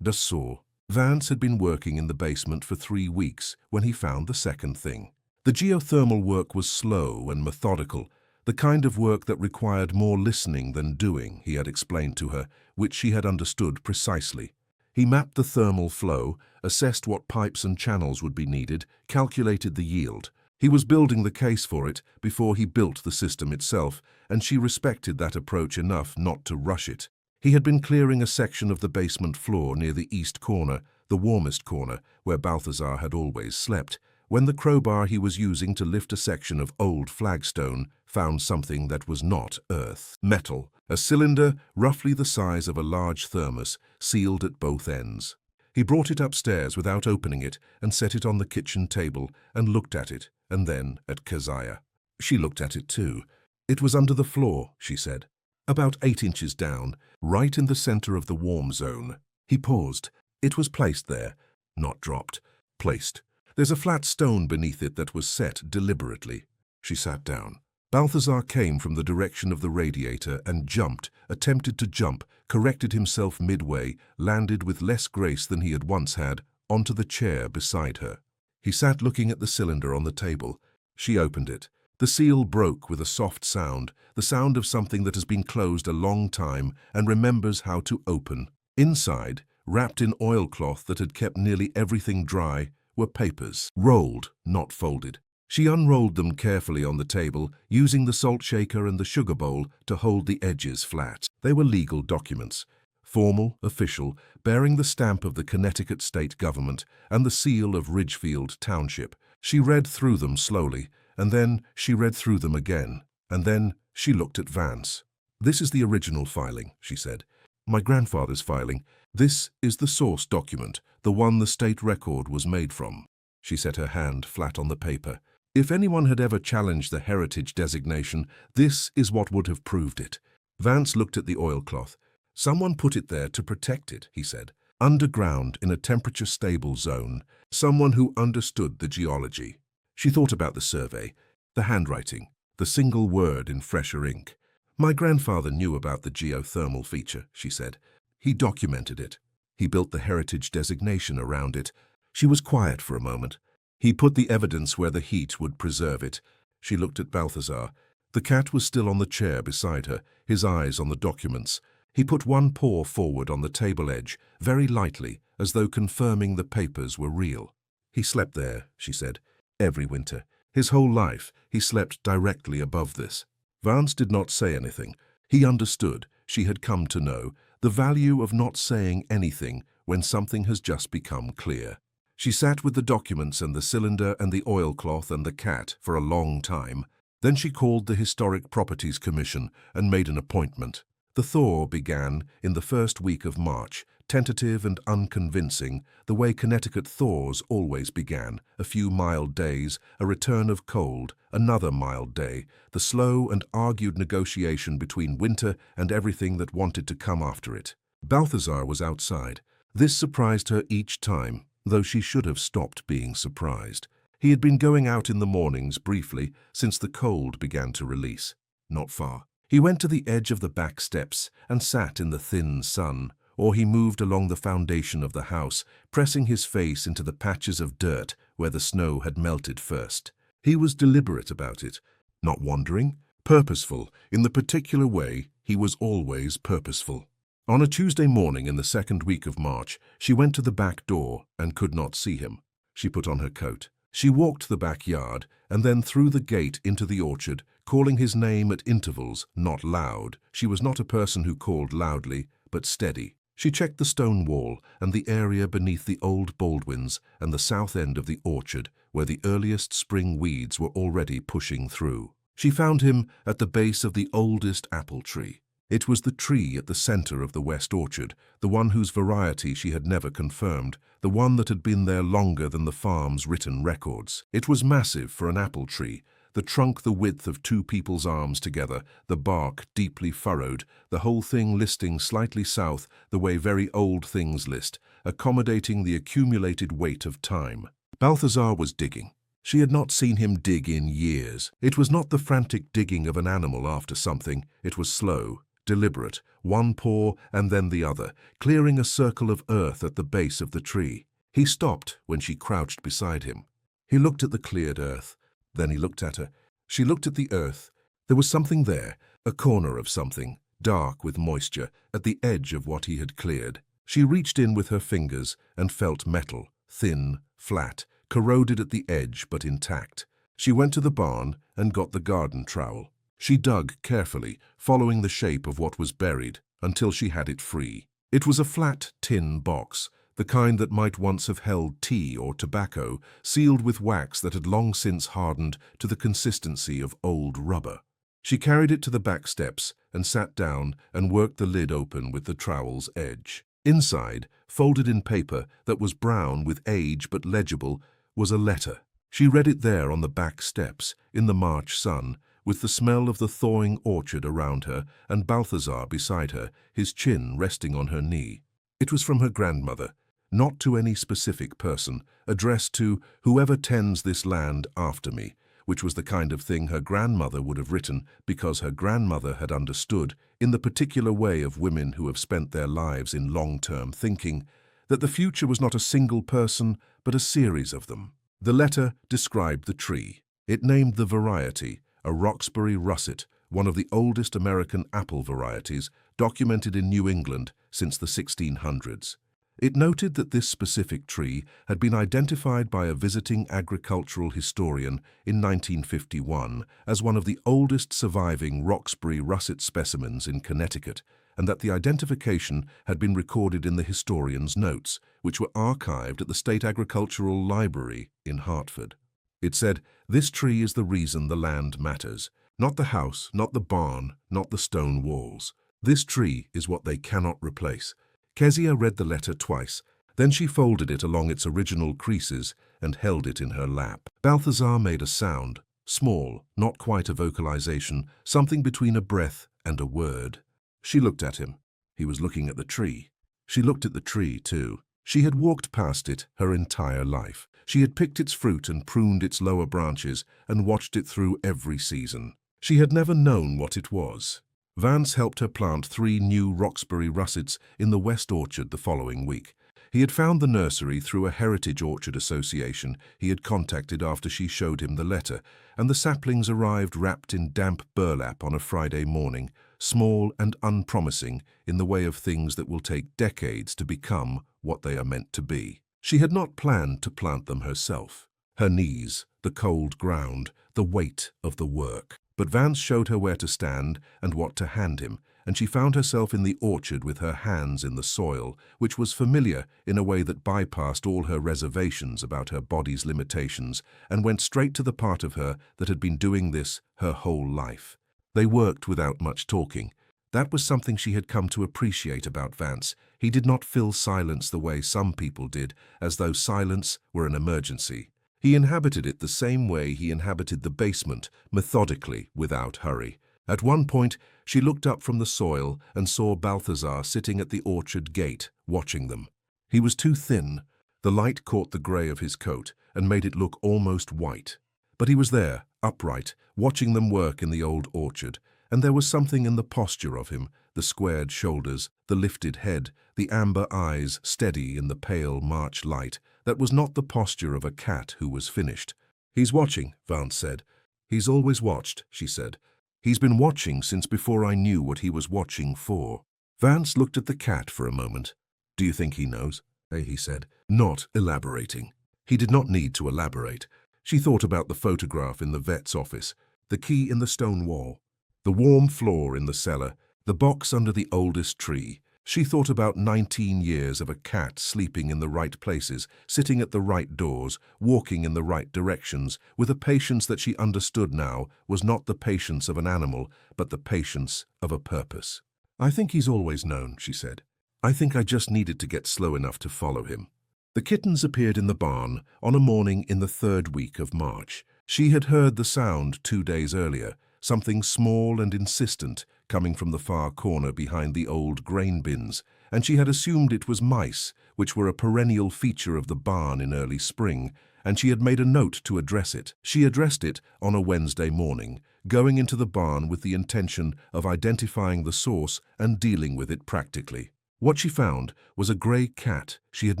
Dassault. Vance had been working in the basement for 3 weeks when he found the second thing. The geothermal work was slow and methodical, the kind of work that required more listening than doing, he had explained to her, which she had understood precisely. He mapped the thermal flow, assessed what pipes and channels would be needed, calculated the yield. He was building the case for it before he built the system itself, and she respected that approach enough not to rush it. He had been clearing a section of the basement floor near the east corner, the warmest corner, where Balthazar had always slept, when the crowbar he was using to lift a section of old flagstone found something that was not earth. Metal. A cylinder roughly the size of a large thermos, sealed at both ends. He brought it upstairs without opening it and set it on the kitchen table and looked at it, and then at Keziah. She looked at it too. "It was under the floor," she said. "About 8 inches down, right in the center of the warm zone." He paused. "It was placed there." Not dropped. Placed. "There's a flat stone beneath it that was set deliberately." She sat down. Balthazar came from the direction of the radiator and jumped, attempted to jump, corrected himself midway, landed with less grace than he had once had, onto the chair beside her. He sat looking at the cylinder on the table. She opened it. The seal broke with a soft sound, the sound of something that has been closed a long time and remembers how to open. Inside, wrapped in oilcloth that had kept nearly everything dry, were papers, rolled, not folded. She unrolled them carefully on the table, using the salt shaker and the sugar bowl to hold the edges flat. They were legal documents, formal, official, bearing the stamp of the Connecticut state government and the seal of Ridgefield Township. She read through them slowly, and then she read through them again, and then She looked at Vance. "This is the original filing," she said. "My grandfather's filing. This is the source document, the one the state record was made from." She set her hand flat on the paper. If anyone had ever challenged the heritage designation, this is what would have proved it. Vance looked at the oilcloth. "Someone put it there to protect it," he said. "Underground in a temperature-stable zone. Someone who understood the geology." She thought about the survey, the handwriting, the single word in fresher ink. "My grandfather knew about the geothermal feature," she said. "He documented it. He built the heritage designation around it." She was quiet for a moment. "He put the evidence where the heat would preserve it." She looked at Balthazar. The cat was still on the chair beside her, his eyes on the documents. He put one paw forward on the table edge, very lightly, as though confirming the papers were real. "He slept there," she said. "Every winter. His whole life, he slept directly above this." Vance did not say anything. He understood, she had come to know, the value of not saying anything when something has just become clear. She sat with the documents and the cylinder and the oilcloth and the cat for a long time. Then she called the Historic Properties Commission and made an appointment. The thaw began in the first week of March, tentative and unconvincing, the way Connecticut thaws always began, a few mild days, a return of cold, another mild day, the slow and argued negotiation between winter and everything that wanted to come after it. Balthazar was outside. This surprised her each time, though she should have stopped being surprised. He had been going out in the mornings briefly since the cold began to release. Not far. He went to the edge of the back steps and sat in the thin sun, or he moved along the foundation of the house, pressing his face into the patches of dirt where the snow had melted first. He was deliberate about it, not wandering, purposeful. In the particular way, he was always purposeful. On a Tuesday morning in the second week of March, she went to the back door and could not see him. She put on her coat. She walked the backyard and then through the gate into the orchard, calling his name at intervals, not loud. She was not a person who called loudly, but steady. She checked the stone wall and the area beneath the old Baldwins and the south end of the orchard, where the earliest spring weeds were already pushing through. She found him at the base of the oldest apple tree. It was the tree at the center of the west orchard, the one whose variety she had never confirmed, the one that had been there longer than the farm's written records. It was massive for an apple tree, the trunk the width of two people's arms together, the bark deeply furrowed, the whole thing listing slightly south the way very old things list, accommodating the accumulated weight of time. Balthazar was digging. She had not seen him dig in years. It was not the frantic digging of an animal after something. It was slow, deliberate, one paw and then the other, clearing a circle of earth at the base of the tree. He stopped when she crouched beside him. He looked at the cleared earth. Then he looked at her. She looked at the earth. There was something there, a corner of something, dark with moisture, at the edge of what he had cleared. She reached in with her fingers and felt metal, thin, flat, corroded at the edge but intact. She went to the barn and got the garden trowel. She dug carefully, following the shape of what was buried, until she had it free. It was a flat tin box, the kind that might once have held tea or tobacco, sealed with wax that had long since hardened to the consistency of old rubber. She carried it to the back steps and sat down and worked the lid open with the trowel's edge. Inside, folded in paper that was brown with age but legible, was a letter. She read it there on the back steps, in the March sun, with the smell of the thawing orchard around her and Balthazar beside her, his chin resting on her knee. It was from her grandmother, not to any specific person, addressed to "whoever tends this land after me," which was the kind of thing her grandmother would have written because her grandmother had understood, in the particular way of women who have spent their lives in long-term thinking, that the future was not a single person but a series of them. The letter described the tree. It named the variety, a Roxbury russet, one of the oldest American apple varieties, documented in New England since the 1600s. It noted that this specific tree had been identified by a visiting agricultural historian in 1951 as one of the oldest surviving Roxbury russet specimens in Connecticut, and that the identification had been recorded in the historian's notes, which were archived at the State Agricultural Library in Hartford. It said, "This tree is the reason the land matters. Not the house, not the barn, not the stone walls. This tree is what they cannot replace. Keziah read the letter twice. Then she folded it along its original creases and held it in her lap. Balthazar made a sound, small, not quite a vocalization, something between a breath and a word. She looked at him. He was looking at the tree. She looked at the tree, too. She had walked past it her entire life. She had picked its fruit and pruned its lower branches and watched it through every season. She had never known what it was. Vance helped her plant 3 new Roxbury russets in the West Orchard the following week. He had found the nursery through a Heritage Orchard Association he had contacted after she showed him the letter, and the saplings arrived wrapped in damp burlap on a Friday morning, small and unpromising in the way of things that will take decades to become what they are meant to be. She had not planned to plant them herself. Her knees, the cold ground, the weight of the work. But Vance showed her where to stand and what to hand him, and she found herself in the orchard with her hands in the soil, which was familiar in a way that bypassed all her reservations about her body's limitations and went straight to the part of her that had been doing this her whole life. They worked without much talking. That was something she had come to appreciate about Vance. He did not fill silence the way some people did, as though silence were an emergency. He inhabited it the same way he inhabited the basement, methodically, without hurry. At one point, she looked up from the soil and saw Balthazar sitting at the orchard gate, watching them. He was too thin. The light caught the grey of his coat and made it look almost white. But he was there, upright, watching them work in the old orchard, and there was something in the posture of him, the squared shoulders, the lifted head, the amber eyes steady in the pale March light, that was not the posture of a cat who was finished. "He's watching," Vance said. "He's always watched," she said. "He's been watching since before I knew what he was watching for." Vance looked at the cat for a moment. "Do you think he knows?" he said, not elaborating. He did not need to elaborate. She thought about the photograph in the vet's office, the key in the stone wall, the warm floor in the cellar, the box under the oldest tree. She thought about 19 years of a cat sleeping in the right places, sitting at the right doors, walking in the right directions, with a patience that she understood now was not the patience of an animal, but the patience of a purpose. "I think he's always known," she said. "I think I just needed to get slow enough to follow him." The kittens appeared in the barn on a morning in the 3rd week of March. She had heard the sound 2 days earlier, something small and insistent coming from the far corner behind the old grain bins, and she had assumed it was mice, which were a perennial feature of the barn in early spring, and she had made a note to address it. She addressed it on a Wednesday morning, going into the barn with the intention of identifying the source and dealing with it practically. What she found was a grey cat she had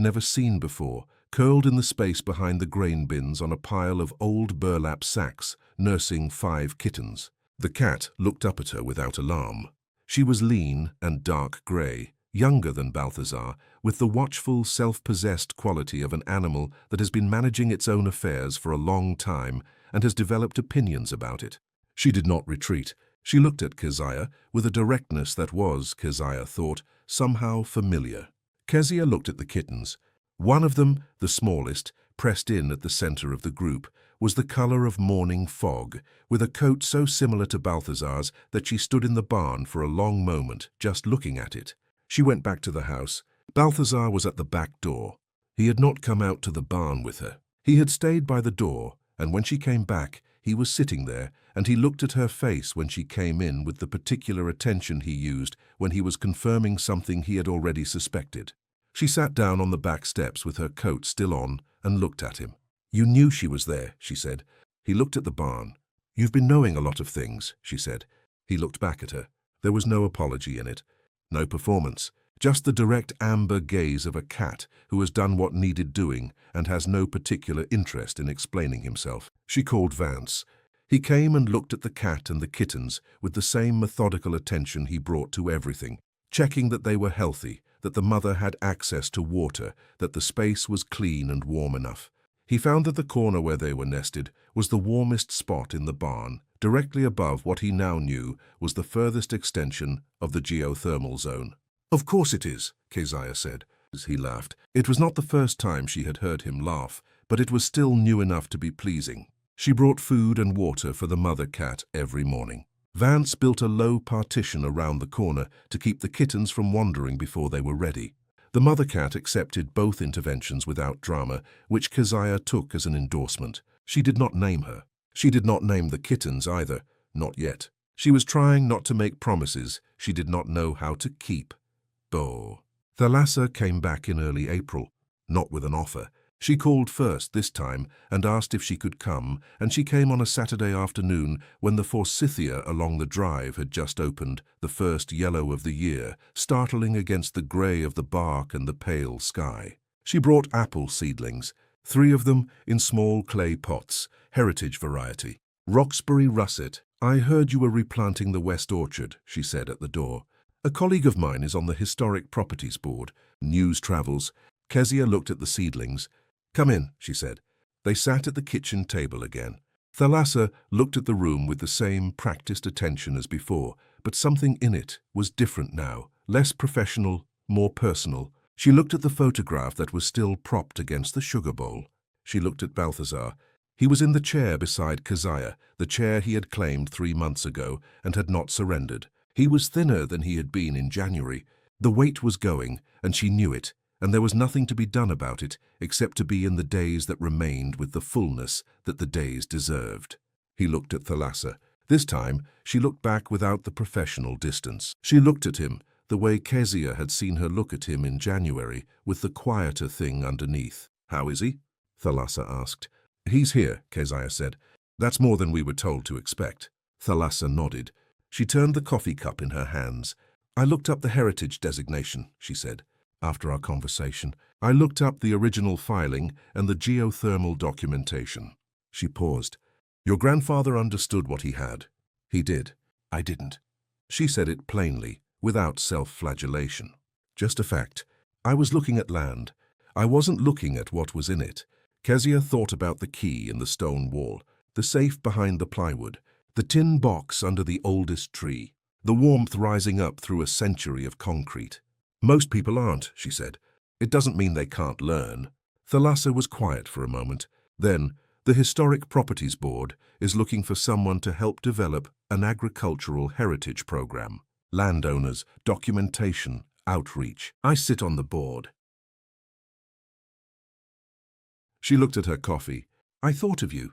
never seen before, curled in the space behind the grain bins on a pile of old burlap sacks, nursing 5 kittens. The cat looked up at her without alarm. She was lean and dark grey, younger than Balthazar, with the watchful, self-possessed quality of an animal that has been managing its own affairs for a long time and has developed opinions about it. She did not retreat. She looked at Keziah with a directness that was, Keziah thought, somehow familiar. Keziah looked at the kittens. One of them, the smallest, pressed in at the center of the group, was the color of morning fog, with a coat so similar to Balthazar's that she stood in the barn for a long moment, just looking at it. She went back to the house. Balthazar was at the back door. He had not come out to the barn with her. He had stayed by the door, and when she came back, he was sitting there, and he looked at her face when she came in with the particular attention he used when he was confirming something he had already suspected. She sat down on the back steps with her coat still on and looked at him. "You knew she was there," she said. He looked at the barn. "You've been knowing a lot of things," she said. He looked back at her. There was no apology in it, no performance, just the direct amber gaze of a cat who has done what needed doing and has no particular interest in explaining himself. She called Vance. He came and looked at the cat and the kittens with the same methodical attention he brought to everything, checking that they were healthy, that the mother had access to water, that the space was clean and warm enough. He found that the corner where they were nested was the warmest spot in the barn, directly above what he now knew was the furthest extension of the geothermal zone. "Of course it is," Keziah said. He laughed. It was not the first time she had heard him laugh, but it was still new enough to be pleasing. She brought food and water for the mother cat every morning. Vance built a low partition around the corner to keep the kittens from wandering before they were ready. The mother cat accepted both interventions without drama, which Keziah took as an endorsement. She did not name her. She did not name the kittens either, not yet. She was trying not to make promises she did not know how to keep. Bo. Thalassa came back in early April, not with an offer. She called first this time and asked if she could come, and she came on a Saturday afternoon when the forsythia along the drive had just opened, the first yellow of the year, startling against the grey of the bark and the pale sky. She brought apple seedlings, 3 of them in small clay pots, heritage variety. Roxbury russet. I heard you were replanting the West Orchard, she said at the door. A colleague of mine is on the Historic Properties Board. News travels. Keziah looked at the seedlings. Come in, she said. They sat at the kitchen table again. Thalassa looked at the room with the same practiced attention as before, but something in it was different now, less professional, more personal. She looked at the photograph that was still propped against the sugar bowl. She looked at Balthazar. He was in the chair beside Keziah, the chair he had claimed 3 months ago and had not surrendered. He was thinner than he had been in January. The weight was going, and she knew it, and there was nothing to be done about it except to be in the days that remained with the fullness that the days deserved. He looked at Thalassa. This time, she looked back without the professional distance. She looked at him, the way Keziah had seen her look at him in January, with the quieter thing underneath. How is he? Thalassa asked. He's here, Keziah said. That's more than we were told to expect. Thalassa nodded. She turned the coffee cup in her hands. I looked up the heritage designation, she said. After our conversation, I looked up the original filing and the geothermal documentation. She paused. Your grandfather understood what he had. He did. I didn't. She said it plainly, without self-flagellation. Just a fact. I was looking at land. I wasn't looking at what was in it. Keziah thought about the key in the stone wall, the safe behind the plywood, the tin box under the oldest tree, the warmth rising up through a century of concrete. Most people aren't, she said. It doesn't mean they can't learn. Thalassa was quiet for a moment. Then, the Historic Properties Board is looking for someone to help develop an agricultural heritage program. Landowners, documentation, outreach. I sit on the board. She looked at her coffee. I thought of you.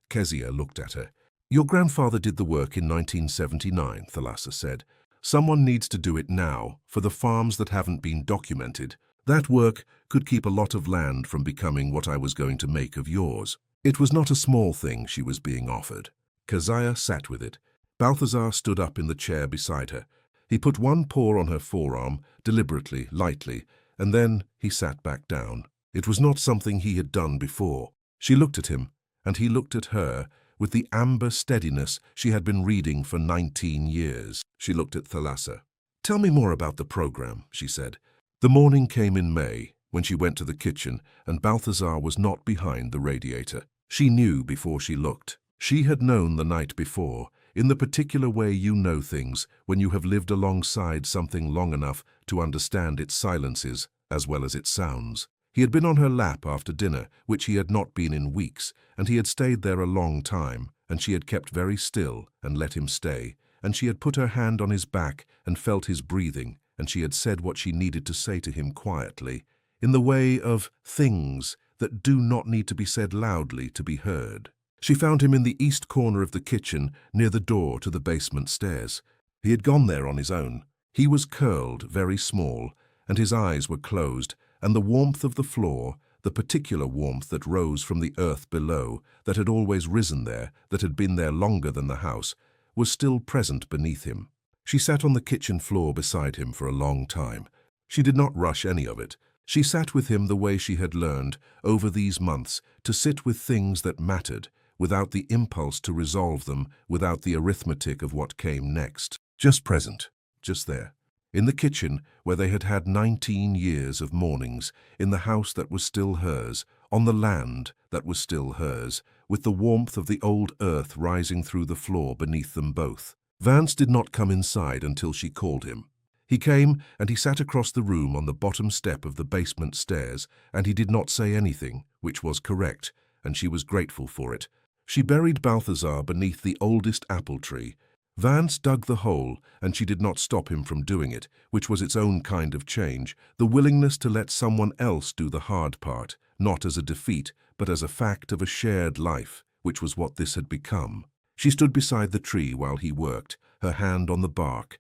Keziah looked at her. Your grandfather did the work in 1979, Thalassa said. Someone needs to do it now for the farms that haven't been documented. That work could keep a lot of land from becoming what I was going to make of yours. It was not a small thing she was being offered. Keziah sat with it. Balthazar stood up in the chair beside her. He put one paw on her forearm, deliberately, lightly, and then he sat back down. It was not something he had done before. She looked at him, and he looked at her, with the amber steadiness she had been reading for 19 years. She looked at Thalassa. Tell me more about the program, she said. The morning came in May, when she went to the kitchen, and Balthazar was not behind the radiator. She knew before she looked. She had known the night before, in the particular way you know things when you have lived alongside something long enough to understand its silences as well as its sounds. He had been on her lap after dinner, which he had not been in weeks, and he had stayed there a long time, and she had kept very still and let him stay, and she had put her hand on his back and felt his breathing, and she had said what she needed to say to him quietly, in the way of things that do not need to be said loudly to be heard. She found him in the east corner of the kitchen, near the door to the basement stairs. He had gone there on his own. He was curled, very small, and his eyes were closed, and the warmth of the floor, the particular warmth that rose from the earth below, that had always risen there, that had been there longer than the house, was still present beneath him. She sat on the kitchen floor beside him for a long time. She did not rush any of it. She sat with him the way she had learned, over these months, to sit with things that mattered, without the impulse to resolve them, without the arithmetic of what came next. Just present, just there. In the kitchen, where they had had 19 years of mornings, in the house that was still hers, on the land that was still hers, with the warmth of the old earth rising through the floor beneath them both. Vance did not come inside until she called him. He came, and he sat across the room on the bottom step of the basement stairs, and he did not say anything, which was correct, and she was grateful for it. She buried Balthazar beneath the oldest apple tree. Vance dug the hole, and she did not stop him from doing it, which was its own kind of change, the willingness to let someone else do the hard part, not as a defeat, but as a fact of a shared life, which was what this had become. She stood beside the tree while he worked, her hand on the bark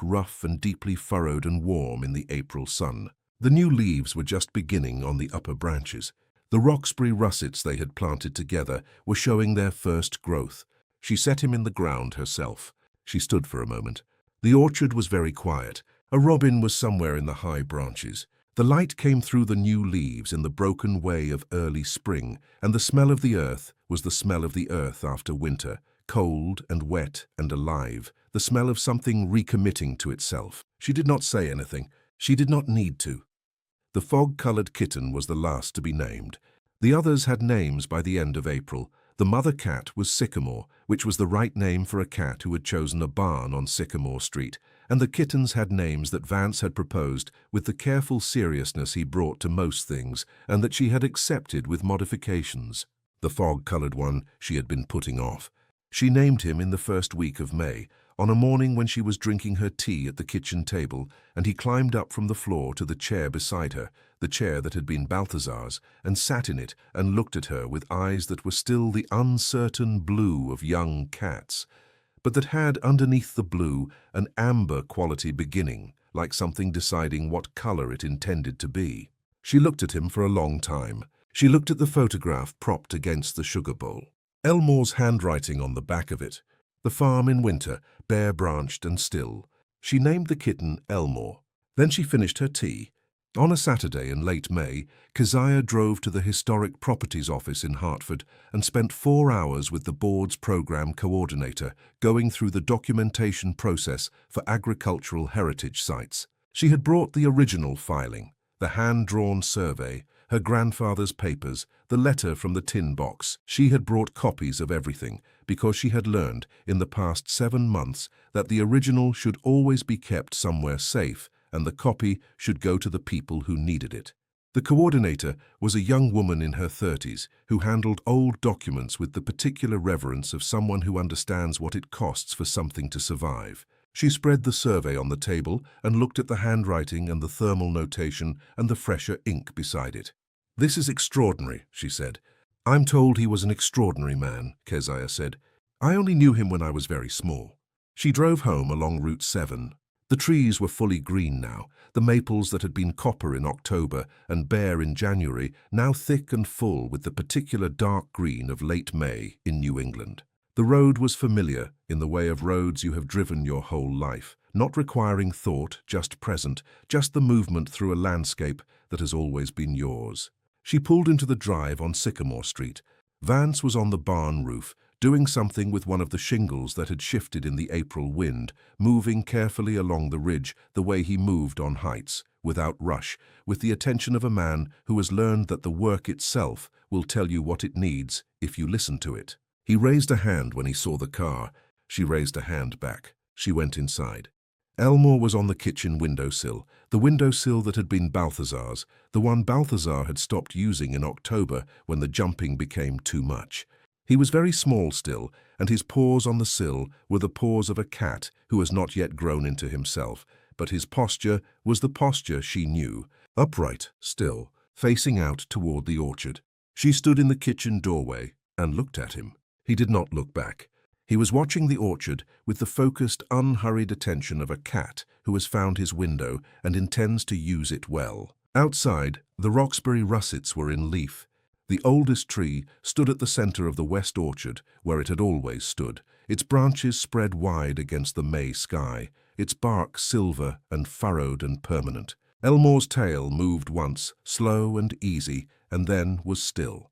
rough and deeply furrowed and warm in the April sun. The new leaves were just beginning on the upper branches. The Roxbury russets they had planted together were showing their first growth. She set him in the ground herself. She stood for a moment. The orchard was very quiet. A robin was somewhere in the high branches. The light came through the new leaves in the broken way of early spring, and the smell of the earth was the smell of the earth after winter, cold and wet and alive, the smell of something recommitting to itself. She did not say anything. She did not need to. The fog-colored kitten was the last to be named. The others had names by the end of April. The mother cat was Sycamore, which was the right name for a cat who had chosen a barn on Sycamore Street, and the kittens had names that Vance had proposed with the careful seriousness he brought to most things, and that she had accepted with modifications. The fog-colored one she had been putting off. She named him in the first week of May, on a morning when she was drinking her tea at the kitchen table, and he climbed up from the floor to the chair beside her, the chair that had been Balthazar's, and sat in it and looked at her with eyes that were still the uncertain blue of young cats, but that had underneath the blue an amber quality beginning, like something deciding what color it intended to be. She looked at him for a long time. She looked at the photograph propped against the sugar bowl. Elmore's handwriting on the back of it. The farm in winter, bare-branched and still. She named the kitten Elmore. Then she finished her tea. On a Saturday in late May, Keziah drove to the Historic Properties Office in Hartford and spent 4 hours with the board's program coordinator, going through the documentation process for agricultural heritage sites. She had brought the original filing, the hand-drawn survey, her grandfather's papers, the letter from the tin box. She had brought copies of everything, because she had learned in the past 7 months that the original should always be kept somewhere safe, and the copy should go to the people who needed it. The coordinator was a young woman in her 30s who handled old documents with the particular reverence of someone who understands what it costs for something to survive. She spread the survey on the table and looked at the handwriting and the thermal notation and the fresher ink beside it. "This is extraordinary," she said. "I'm told he was an extraordinary man," Keziah said. "I only knew him when I was very small." She drove home along Route 7. The trees were fully green now, the maples that had been copper in October and bare in January, now thick and full with the particular dark green of late May in New England. The road was familiar in the way of roads you have driven your whole life, not requiring thought, just present, just the movement through a landscape that has always been yours. She pulled into the drive on Sycamore Street. Vance was on the barn roof, doing something with one of the shingles that had shifted in the April wind, moving carefully along the ridge the way he moved on heights, without rush, with the attention of a man who has learned that the work itself will tell you what it needs if you listen to it. He raised a hand when he saw the car. She raised a hand back. She went inside. Elmore was on the kitchen windowsill, the windowsill that had been Balthazar's, the one Balthazar had stopped using in October when the jumping became too much. He was very small still, and his paws on the sill were the paws of a cat who has not yet grown into himself, but his posture was the posture she knew, upright, still, facing out toward the orchard. She stood in the kitchen doorway and looked at him. He did not look back. He was watching the orchard with the focused, unhurried attention of a cat who has found his window and intends to use it well. Outside, the Roxbury russets were in leaf. The oldest tree stood at the center of the west orchard, where it had always stood, its branches spread wide against the May sky, its bark silver and furrowed and permanent. Elmore's tail moved once, slow and easy, and then was still.